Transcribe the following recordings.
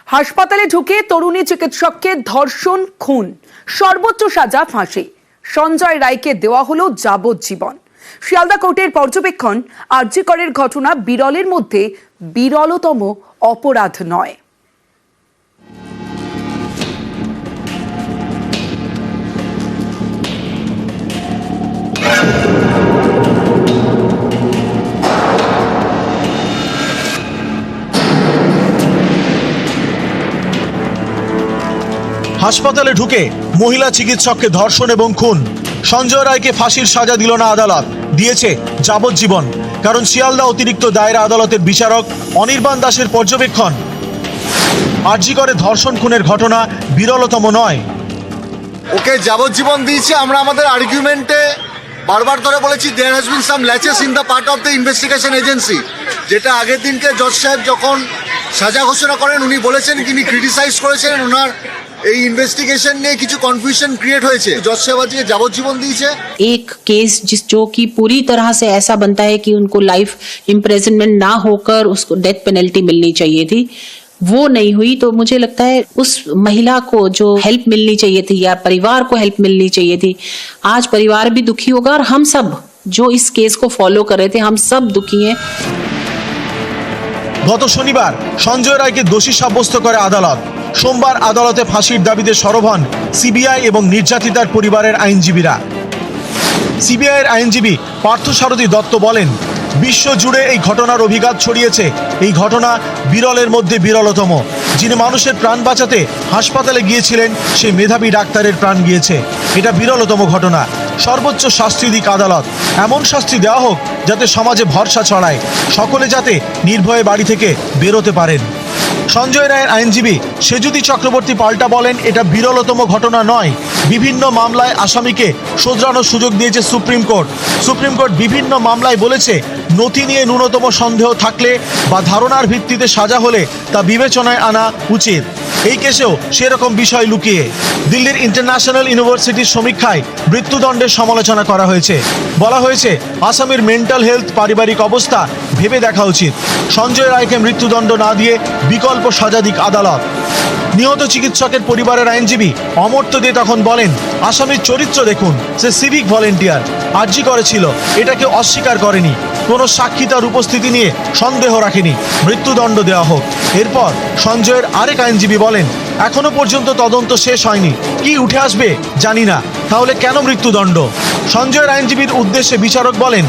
হাসপাতালে ঢুকে তরুণী চিকিৎসককে ধর্ষণ, খুন, সর্বোচ্চ সাজা ফাঁসি। সঞ্জয় রায়কে দেওয়া হলো যাবজ্জীবন। শিয়ালদা কোর্টের পর্যবেক্ষণ, আরজি করের ঘটনা বিরলের মধ্যে বিরলতম অপরাধ নয়। হাসপাতালে ঢুকে মহিলা চিকিৎসককে ধর্ষণ এবং খুন। সঞ্জয় রায়কে ফাঁসির সাজা দিল না আদালত, দিয়েছে যাবজ্জীবন। কারণ শিয়ালদা অতিরিক্ত দায়রা আদালতের বিচারক অনির্বাণ দাসের পর্যবেক্ষণ, আরজি করে ধর্ষণ খুনের ঘটনা বিরলতম নয়। ওকে যাবজ্জীবন দিয়েছে। আমরা আমাদের আর্গুমেন্টে বারবার ধরে বলেছি there has been some laches in the part of the investigation agency, যেটা আগের দিনকে জজ সাহেব যখন সাজা ঘোষণা করেন উনি বলেছেন, তিনি ক্রিটিসাইজ করেছেন ওনার এই ইনভেস্টিগেশন নিয়ে কিছু কনফিউশন ক্রিয়েট হয়েছে। জজ সাহেব আজকে যাবজ্জীবন দিয়েছে। एक केस जो कि पूरी तरह से ऐसा बनता है कि उनको लाइफ इम्प्रिजनमेंट ना होकर उसको डेथ पेनल्टी मिलनी चाहिए थी, वो नहीं हुई। तो मुझे लगता है उस महिला को जो हेल्प मिलनी चाहिए थी या परिवार को हेल्प मिलनी चाहिए थी, आज परिवार भी दुखी होगा और हम सब जो इस केस को फॉलो कर रहे थे हम सब दुखी हैं। গত শনিবার সঞ্জয় রায়কে দোষী সাব্যস্ত করে আদালত। সোমবার আদালতে ফাঁসির দাবিতে সরব হন সিবিআই এবং নির্যাতিতার পরিবারের আইনজীবীরা। সিবিআইয়ের আইনজীবী পার্থসারথী দত্ত বলেন, বিশ্বজুড়ে এই ঘটনার অভিঘাত ছড়িয়েছে। এই ঘটনা বিরলের মধ্যে বিরলতম। যিনি মানুষের প্রাণ বাঁচাতে হাসপাতালে গিয়েছিলেন, সেই মেধাবী ডাক্তারের প্রাণ গিয়েছে। এটা বিরলতম ঘটনা। সর্বোচ্চ শাস্তি দিক আদালত। এমন শাস্তি দেওয়া হোক যাতে সমাজে ভরসা ছড়ায়, সকলে যাতে নির্ভয়ে বাড়ি থেকে বেরোতে পারেন। সঞ্জয় রায়ের আইনজীবী সেজুতি চক্রবর্তী পাল্টা বলেন, এটা বিরলতম ঘটনা নয়। বিভিন্ন মামলায় আসামিকে শোধরানোর সুযোগ দিয়েছে সুপ্রিম কোর্ট। সুপ্রিম কোর্ট বিভিন্ন মামলায় বলেছে, নথি নিয়ে ন্যূনতম সন্দেহ থাকলে বা ধারণার ভিত্তিতে সাজা হলে তা বিবেচনায় আনা উচিত। এই কেসেও সেরকম বিষয় লুকিয়ে দিল্লির ইন্টারন্যাশনাল ইউনিভার্সিটির সমীক্ষায় মৃত্যুদণ্ডের সমালোচনা করা হয়েছে। বলা হয়েছে, আসামির মেন্টাল হেলথ, পারিবারিক অবস্থা ভেবে দেখা উচিত। সঞ্জয় রায়কে মৃত্যুদণ্ড না দিয়ে বিকল্প সাজা দিক আদালত। নিহত চিকিৎসকের পরিবারের আইনজীবী অমর্ত্য দে তখন বলেন, আসামির চরিত্র দেখুন, সে সিভিক ভলেন্টিয়ার, আরজি করেছিল, এটাকে অস্বীকার করেনি, কোনো সাক্ষী তার উপস্থিতি নিয়ে সন্দেহ রাখেনি, মৃত্যুদণ্ড দেওয়া হোক। এরপর সঞ্জয়ের আরেক আইনজীবী বলেন, এখনো পর্যন্ত তদন্ত শেষ হয়নি, কি উঠে আসবে জানি না, তাহলে কেন মৃত্যুদণ্ড? সঞ্জয়ের আইনজীবীর উদ্দেশ্যে বিচারক বলেন,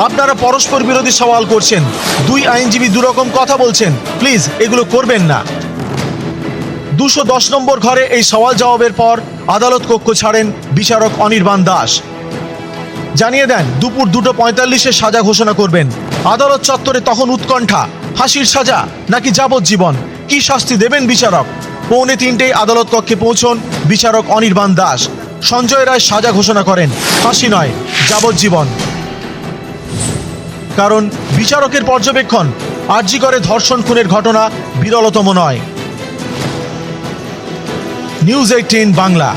আপনারা পরস্পর বিরোধী সওয়াল করছেন, দুই আইনজীবী দুরকম কথা বলছেন, প্লিজ এগুলো করবেন না। 210 নম্বর ঘরে এই সওয়াল জবাবের পর আদালত কক্ষ ছাড়েন বিচারক অনির্বাণ দাস। জানিয়ে দেন দুপুর 2:45-এ সাজা ঘোষণা করবেন। আদালত চত্বরে তখন উৎকণ্ঠা, ফাঁসির সাজা নাকি যাবজ্জীবন, কি শাস্তি দেবেন বিচারক? 2:45-এ আদালত কক্ষে পৌঁছন বিচারক অনির্বাণ দাস। সঞ্জয় রায় সাজা ঘোষণা করেন, ফাঁসি নয়, যাবজ্জীবন। কারণ বিচারকের পর্যবেক্ষণ, আরজি করে ধর্ষণ খুনের ঘটনা বিরলতম নয়। নিউজ 18 বাংলা।